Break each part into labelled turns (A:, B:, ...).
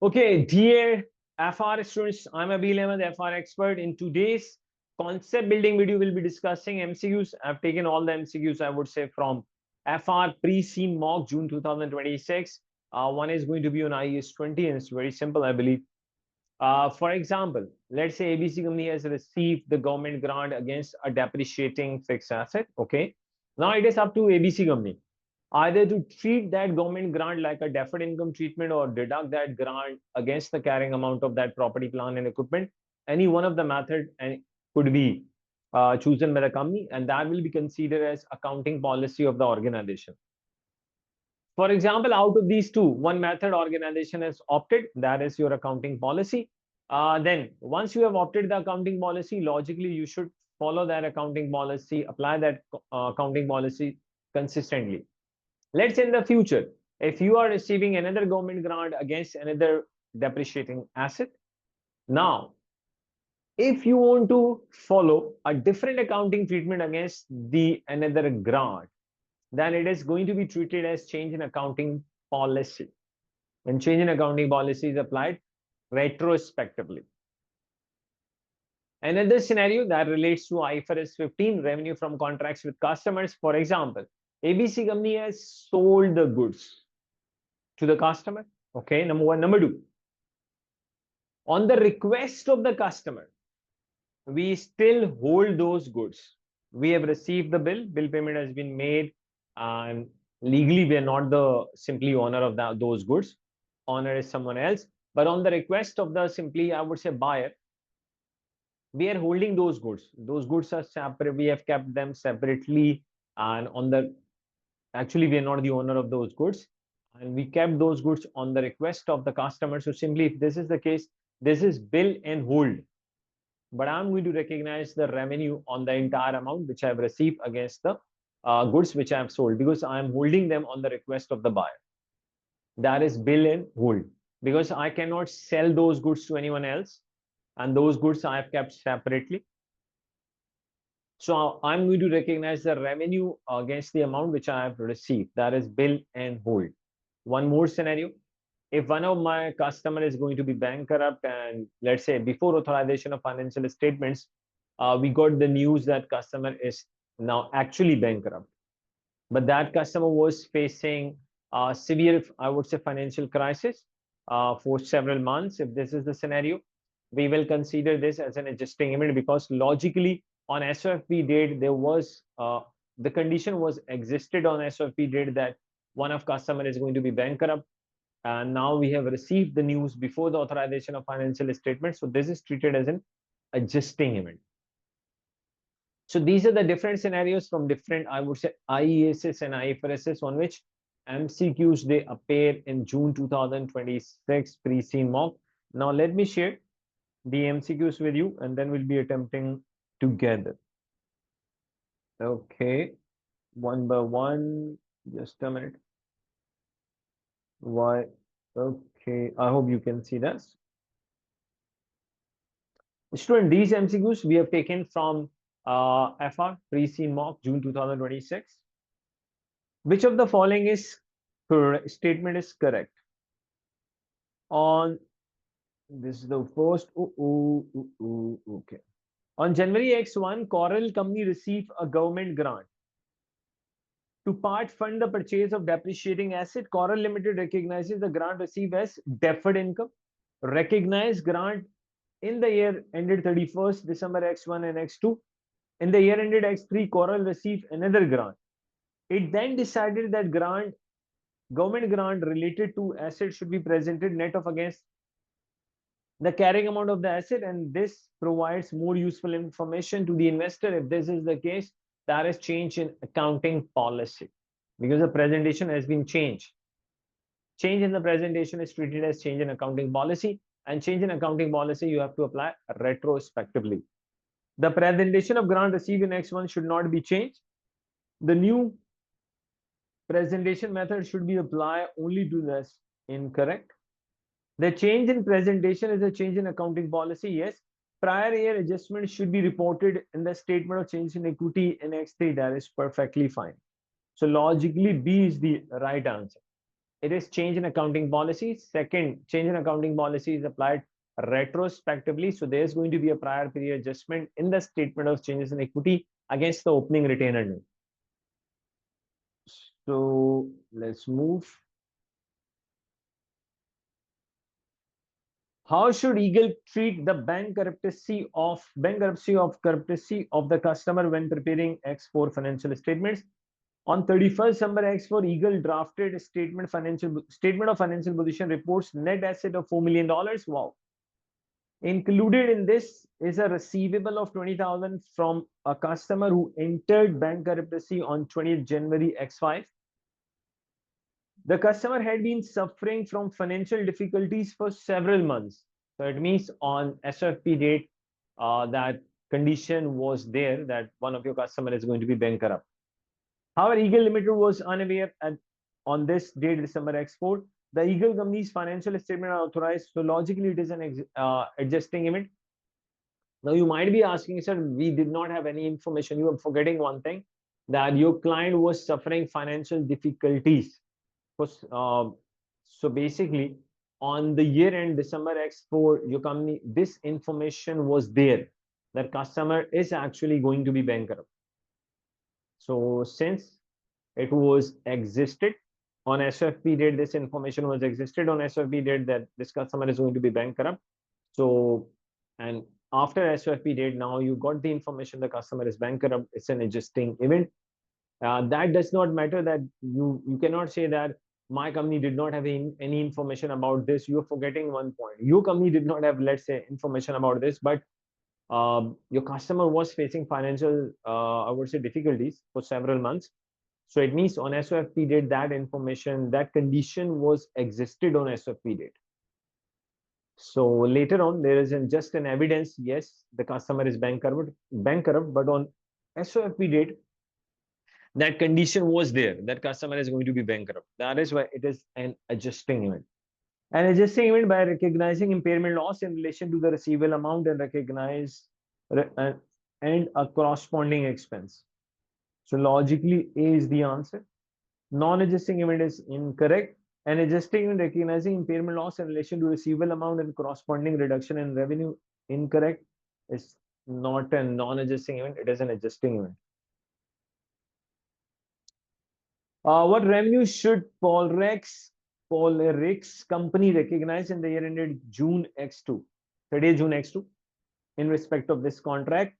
A: Okay, dear FR students, I'm Abil Ahmed, FR expert. In today's concept building video, we'll be discussing MCQs. I've taken all the MCQs, I would say, from FR Pre Seen Mock June 2026. One is going to be on IAS 20, and it's very simple, I believe. For example, let's say ABC company has received the government grant against a depreciating fixed asset. Okay, now it is up to ABC company either to treat that government grant like a deferred income treatment or deduct that grant against the carrying amount of that property, plant, and equipment. Any one of the method and could be chosen by the company, and that will be considered as accounting policy of the organization. For example, out of these two, one method organization has opted, that is your accounting policy. Then once you have opted the accounting policy, logically you should follow that accounting policy, apply that accounting policy consistently. Let's say in the future, if you are receiving another government grant against another depreciating asset, now if you want to follow a different accounting treatment against the another grant, then it is going to be treated as change in accounting policy. And change in accounting policy is applied retrospectively. Another scenario that relates to IFRS 15, revenue from contracts with customers. For example, ABC company has sold the goods to the customer. Okay, number one. Number two, on the request of the customer, we still hold those goods. We have received the bill payment has been made, and legally we are not the simply owner of those goods. Owner is someone else. But on the request of the simply, I would say, buyer, we are holding those goods. Those goods are separate. We have kept them separately, and on the actually we are not the owner of those goods, and we kept those goods on the request of the customer. So simply, if this is the case, this is bill and hold, but I'm going to recognize the revenue on the entire amount which I've received against the goods which I have sold, because I am holding them on the request of the buyer. That is bill and hold, because I cannot sell those goods to anyone else, and those goods I have kept separately. So I'm going to recognize the revenue against the amount which I have received. That is bill and hold. One more scenario. If one of my customer is going to be bankrupt, and let's say before authorization of financial statements, we got the news that customer is now actually bankrupt. But that customer was facing a severe, I would say, financial crisis for several months. If this is the scenario, we will consider this as an adjusting event, because logically on SOFP date, there was the condition was existed on SOFP date that one of customer is going to be bankrupt. And now we have received the news before the authorization of financial statements. So this is treated as an adjusting event. So these are the different scenarios from different, I would say, IAS and IFRS on which MCQs they appear in June 2026 pre-seen mock. Now let me share the MCQs with you, and then we'll be attempting together. Okay, one by one, just a minute. Why? Okay, I hope you can see this. Student, these MCQs we have taken from FR Pre-Seen Mock June 2026. Which of the following is correct? Statement is correct. On this is the first. Okay. On January X1, Coral Company received a government grant to part fund the purchase of depreciating asset. Coral Limited recognizes the grant received as deferred income. Recognize grant in the year ended 31st December X1 and X2. In the year ended X3, Coral received another grant. It then decided that government grant related to asset should be presented net of against the carrying amount of the asset, and this provides more useful information to the investor. If this is the case, that is change in accounting policy, because the presentation has been changed. Change in the presentation is treated as change in accounting policy, and change in accounting policy you have to apply retrospectively. The presentation of grant received in X1 should not be changed. The new presentation method should be applied only to this. Incorrect. The change in presentation is a change in accounting policy. Yes. Prior year adjustment should be reported in the statement of change in equity in X3. That is perfectly fine. So logically, B is the right answer. it is change in accounting policy. Second, change in accounting policy is applied retrospectively. So there's going to be a prior period adjustment in the statement of changes in equity against the opening retainer note. So let's move. How should Eagle treat the bankruptcy of the customer when preparing X4 financial statements? On 31st December, X4 Eagle drafted a statement of financial position reports net asset of $4 million. Wow. Included in this is a receivable of 20,000 from a customer who entered bankruptcy on 20th January X5. The customer had been suffering from financial difficulties for several months. So it means on SFP date, that condition was there that one of your customer is going to be bankrupt. However, Eagle Limited was unaware on this date, December X4. The Eagle company's financial statement are authorized, so logically it is an adjusting event. Now you might be asking, sir, we did not have any information. You are forgetting one thing, that your client was suffering financial difficulties. So basically, on the year end December X4, your company, this information was there that customer is actually going to be bankrupt. So since it was existed on SFP date, this information was existed on SFP date that this customer is going to be bankrupt. So, and after SFP date, now you got the information the customer is bankrupt. It's an adjusting event. That does not matter that you cannot say that my company did not have any information about this. You're forgetting one point. Your company did not have, let's say, information about this, but your customer was facing financial, I would say, difficulties for several months. So it means on SOFP date, that information, that condition was existed on SOFP date. So later on, there is just an evidence, yes, the customer is bankrupt, but on SOFP date, that condition was there, that customer is going to be bankrupt. That is why it is an adjusting event. An adjusting event by recognizing impairment loss in relation to the receivable amount and and a corresponding expense. So logically, A is the answer. Non-adjusting event is incorrect. An adjusting event recognizing impairment loss in relation to receivable amount and corresponding reduction in revenue, incorrect. Is not a non-adjusting event, it is an adjusting event. What revenue should Polrex company recognize in the year ended June X2, 30th June X2, in respect of this contract?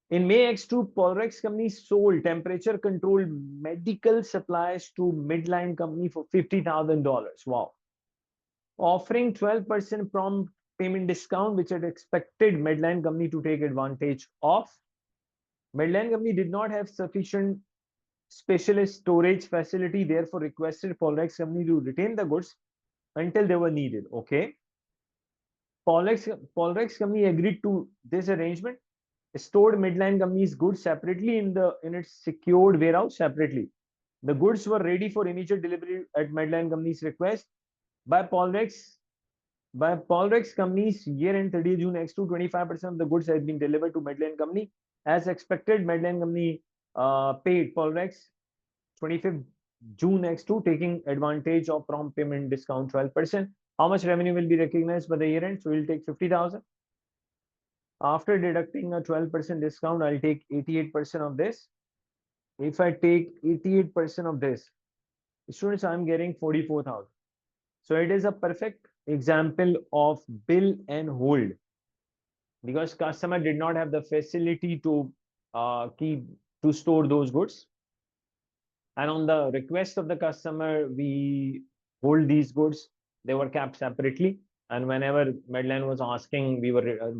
A: In May X2, Polrex company sold temperature controlled medical supplies to Midline company for $50,000. Wow. Offering 12% prompt payment discount, which had expected Midline company to take advantage of. Midline company did not have sufficient specialist storage facility, therefore requested Polrex company to retain the goods until they were needed. Okay. Polrex company agreed to this arrangement, stored Midline company's goods separately in its secured warehouse separately. The goods were ready for immediate delivery at Midline company's request. By Polrex company's year-end 30th June X2, 25% of the goods had been delivered to Midline company. As expected, Midline company paid Polrex 25th June X2, taking advantage of prompt payment discount 12%. How much revenue will be recognized by the year end? So we'll take 50,000. After deducting a 12% discount, I'll take 88% of this. If I take 88% of this, students, I'm getting 44,000. So it is a perfect example of bill and hold, because customer did not have the facility to store those goods. And on the request of the customer, we hold these goods. They were kept separately. And whenever Midline was asking,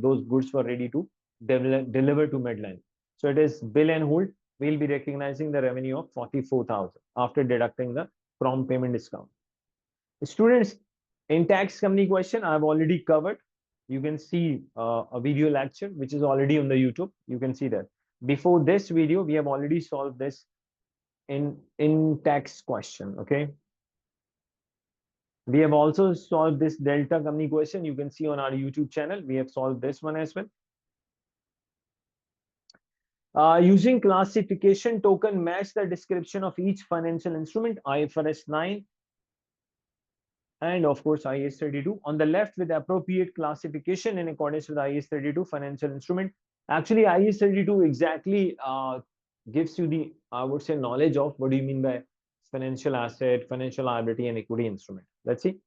A: those goods were ready to deliver to Midline. So it is bill and hold. We'll be recognizing the revenue of 44,000 after deducting the prompt payment discount. Students, in tax company question, I've already covered. You can see a video lecture, which is already on the YouTube. You can see that. Before this video, we have already solved this in tax question. Okay. We have also solved this delta company question. You can see on our YouTube channel. We have solved this one as well. Using classification token, match the description of each financial instrument. IFRS 9. and of course IAS 32. On the left, with appropriate classification in accordance with IAS 32 financial instrument. Actually, IAS 32 exactly gives you the, I would say, knowledge of what do you mean by financial asset, financial liability, and equity instrument. Let's see.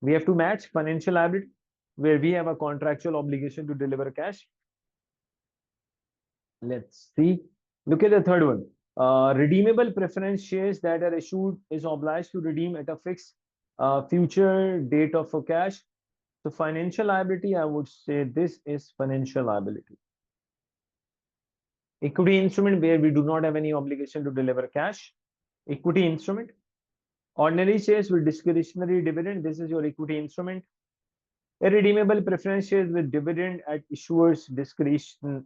A: We have to match financial liability, where we have a contractual obligation to deliver cash. Let's see. Look at the third one. Redeemable preference shares that are issued is obliged to redeem at a fixed future date of a cash. So financial liability, I would say this is financial liability. Equity instrument, where we do not have any obligation to deliver cash. Equity instrument. Ordinary shares with discretionary dividend. This is your equity instrument. Irredeemable preference shares with dividend at issuer's discretion.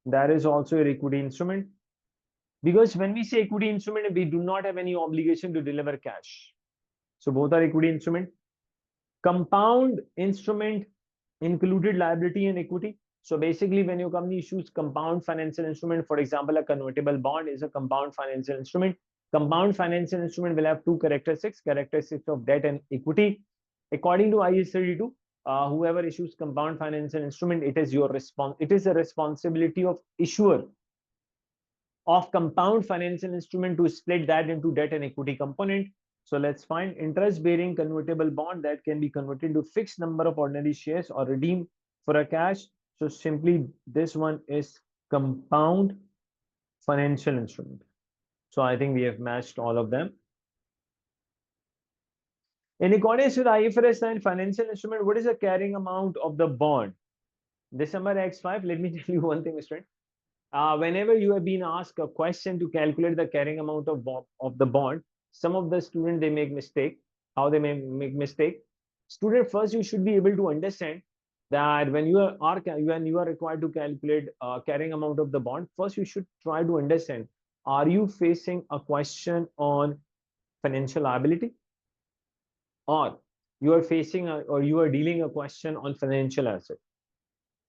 A: That is also your equity instrument. Because when we say equity instrument, we do not have any obligation to deliver cash. So both are equity instrument. Compound instrument included liability and equity. So basically, when your company issues compound financial instrument, for example, a convertible bond is a compound financial instrument. Compound financial instrument will have two characteristics of debt and equity. According to IAS 32, whoever issues compound financial instrument, it is a responsibility of issuer of compound financial instrument to split that into debt and equity component. So let's find interest bearing convertible bond that can be converted to fixed number of ordinary shares or redeemed for a cash. So simply this one is compound financial instrument. So I think we have matched all of them. In accordance with IFRS 9 financial instrument, what is the carrying amount of the bond? December X5, let me tell you one thing, Mr. Whenever you have been asked a question to calculate the carrying amount of the bond, some of the students, they make mistake. How they may make mistake? Student, first you should be able to understand that when you are required to calculate carrying amount of the bond, first you should try to understand, are you facing a question on financial liability, or you are facing or you are dealing a question on financial asset?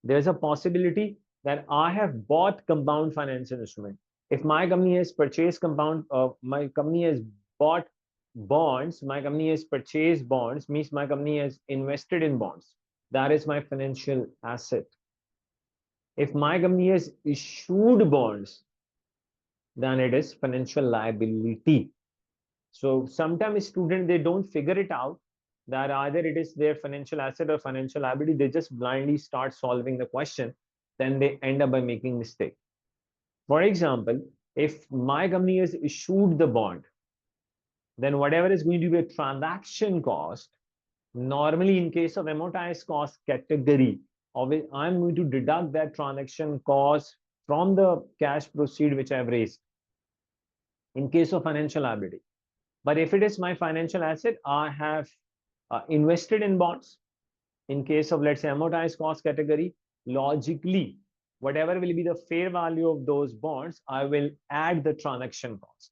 A: There's a possibility that I have bought compound financial instrument. If my company has purchased my company has bought bonds, my company has purchased bonds, means my company has invested in bonds. That is my financial asset. If my company has issued bonds, then it is financial liability. So sometimes students, they don't figure it out that either it is their financial asset or financial liability. They just blindly start solving the question, then they end up by making mistake. For example, if my company has issued the bond, then whatever is going to be a transaction cost, normally in case of amortized cost category, I'm going to deduct that transaction cost from the cash proceed which I've raised in case of financial liability. But if it is my financial asset, I have invested in bonds. In case of, let's say, amortized cost category, logically, whatever will be the fair value of those bonds, I will add the transaction cost.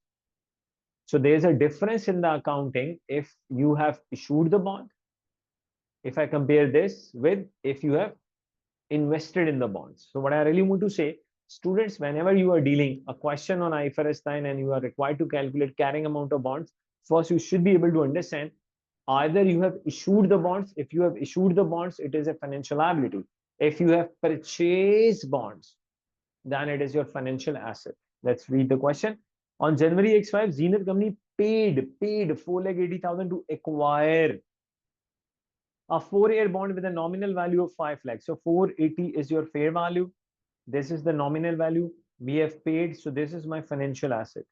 A: So there's a difference in the accounting if you have issued the bond, if I compare this with if you have invested in the bonds. So what I really want to say, students, whenever you are dealing a question on IFRS 9 and you are required to calculate carrying amount of bonds, first you should be able to understand either you have issued the bonds. If you have issued the bonds, it is a financial liability. If you have purchased bonds, then it is your financial asset. Let's read the question. On January X5, Zenith company paid 4,80,000 to acquire a 4-year bond with a nominal value of 5 lakhs. So 480 is your fair value. This is the nominal value we have paid. So this is my financial asset.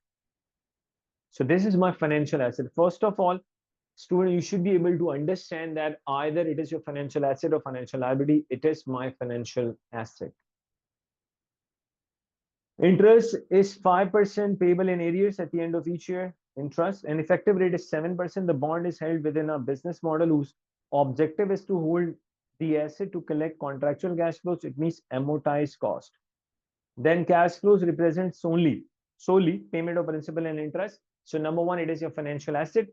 A: So this is my financial asset. First of all, student, you should be able to understand that either it is your financial asset or financial liability. It is my financial asset. Interest is 5% payable in arrears at the end of each year. Interest and effective rate is 7%. The bond is held within a business model whose objective is to hold the asset to collect contractual cash flows. It means amortized cost. Then cash flows represents solely payment of principal and interest. So number one, it is your financial asset.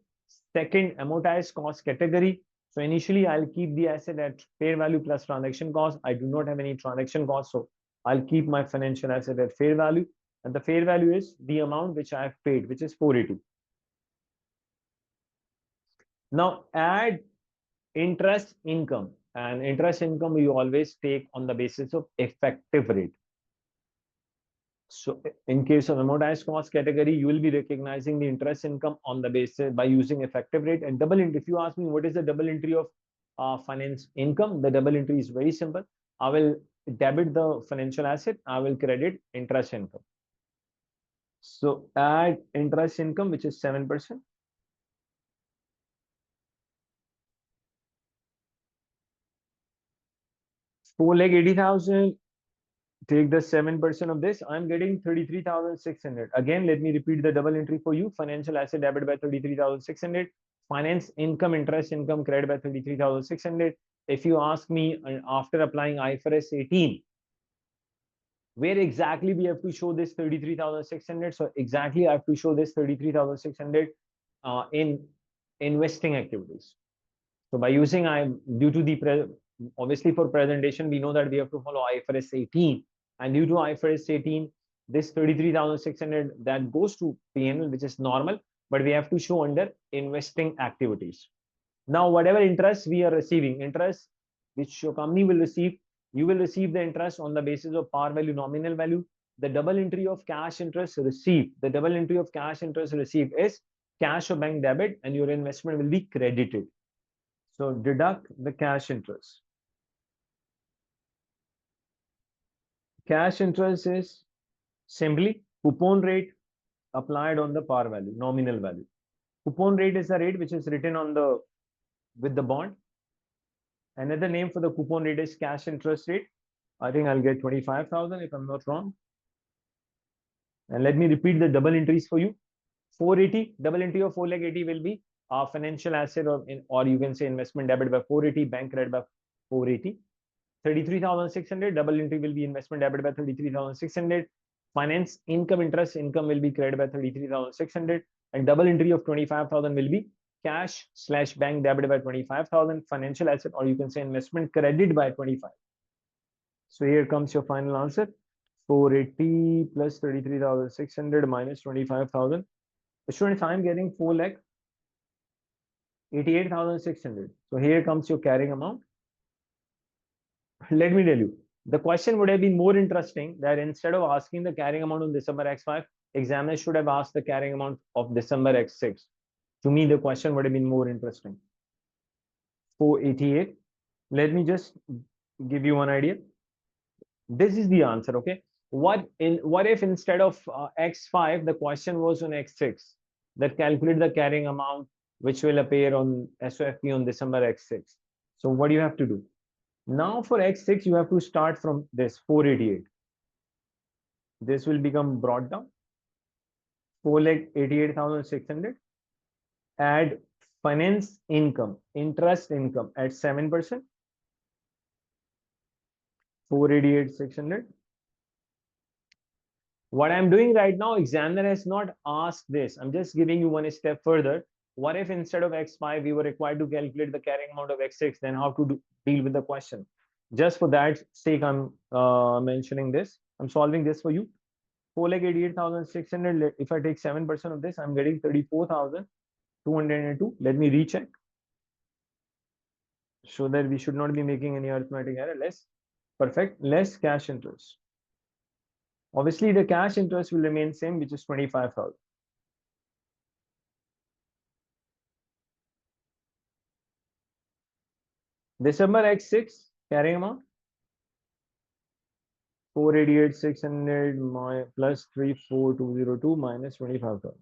A: Second, amortized cost category. So initially, I'll keep the asset at fair value plus transaction cost. I do not have any transaction cost, so I'll keep my financial asset at fair value. And the fair value is the amount which I have paid, which is 480. Now add interest income, and interest income you always take on the basis of effective rate. So in case of amortized cost category, you will be recognizing the interest income on the basis by using effective rate. And double entry, if you ask me what is the double entry of finance income, the double entry is very simple. I will debit the financial asset, I will credit interest income. So add interest income, which is 7%. Four lakh 80,000. Take the 7% of this. I'm getting 33,600. Again, let me repeat the double entry for you. Financial asset debit by 33,600. Finance income, interest income credit by 33,600. If you ask me after applying IFRS 18, where exactly we have to show this 33,600? So exactly I have to show this 33,600 in investing activities. So by using due to the obviously for presentation, we know that we have to follow IFRS 18, and due to IFRS 18, this 33,600 that goes to P&L, which is normal, but we have to show under investing activities. Now, whatever interest we are receiving, interest which your company will receive, you will receive the interest on the basis of par value, nominal value. The double entry of cash interest received, the double entry of cash interest received is cash or bank debit, and your investment will be credited. So deduct the cash interest. Cash interest is simply coupon rate applied on the par value, nominal value. Coupon rate is the rate which is written on the with the bond. Another name for the coupon rate is cash interest rate. I think I'll get 25,000 if I'm not wrong. And let me repeat the double entries for you. 480, double entry of 4 lakh 80 will be financial asset, or you can say investment debit by 480, bank credit by 480. 33,600, double entry will be investment debit by 33,600. Finance income, interest income will be credit by 33,600, and double entry of 25,000 will be cash / bank debit by 25,000, financial asset, or you can say investment credit by 25. So here comes your final answer. 480 plus 33,600 minus 25,000. Students, I'm getting 4 lakh 88,600. So here comes your carrying amount. Let me tell you, the question would have been more interesting that instead of asking the carrying amount of December X5, examiner should have asked the carrying amount of December X6. To me, the question would have been more interesting. 488. Let me just give you one idea. This is the answer, okay? What if instead of X5, the question was on X6, that calculate the carrying amount which will appear on SOFP on December X6. So what do you have to do? Now for X6, you have to start from this 488. This will become brought down. 4,88,600. Add finance income, interest income at 7%. 488,600. What I'm doing right now, examiner has not asked this. I'm just giving you one step further. What if instead of X5, we were required to calculate the carrying amount of X6, then how to deal with the question? Just for that sake, I'm mentioning this. I'm solving this for you. 4,88,600. If I take 7% of this, I'm getting 34,202. Let me recheck. So that we should not be making any arithmetic error. Less. Perfect. Less cash interest. Obviously, the cash interest will remain same, which is 25,000. December X6 carrying amount 488,600 plus 34,202 minus 25,000.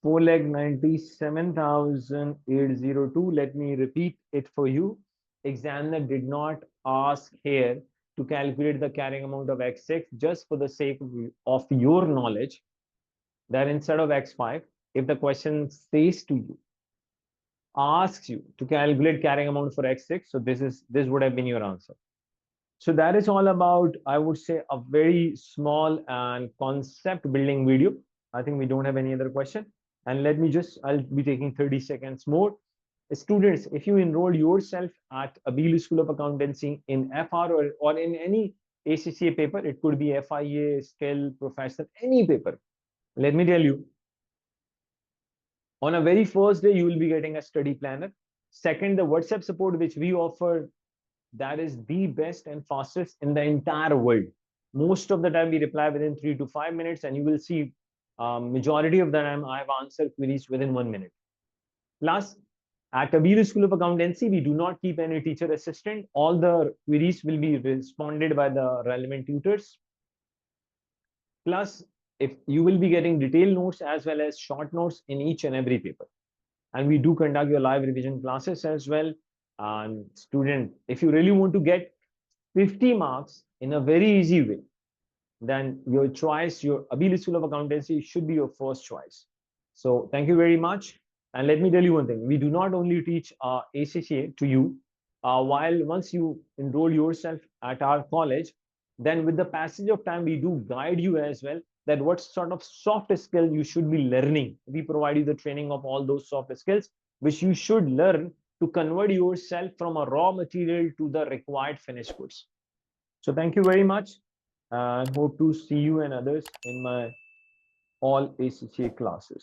A: 4,97,802. Let me repeat it for you. Examiner did not ask here to calculate the carrying amount of X6, just for the sake of your knowledge, that instead of X5, if the question says to you, asks you to calculate carrying amount for X6, so this would have been your answer. So that is all about, I would say, a very small and concept building video. I think we don't have any other question. And I'll be taking 30 seconds more. Students, if you enroll yourself at Abil School of Accountancy in FR or in any ACCA paper, it could be FIA, skill, professional, any paper. Let me tell you, On a very first day, you will be getting a study planner. Second, the WhatsApp support which we offer, that is the best and fastest in the entire world. Most of the time we reply within 3 to 5 minutes, and you will see majority of the time I have answered queries within 1 minute. Plus, at Kabir School of Accountancy, we do not keep any teacher assistant. All the queries will be responded by the relevant tutors. Plus, if you will be getting detailed notes as well as short notes in each and every paper. And we do conduct your live revision classes as well. And student, if you really want to get 50 marks in a very easy way, then your choice, your Ability School of Accountancy should be your first choice. So thank you very much. And let me tell you one thing, we do not only teach ACCA to you, while once you enroll yourself at our college, then with the passage of time, we do guide you as well that what sort of soft skill you should be learning. We provide you the training of all those soft skills, which you should learn to convert yourself from a raw material to the required finished goods. So thank you very much, and hope to see you and others in my all ACCA classes.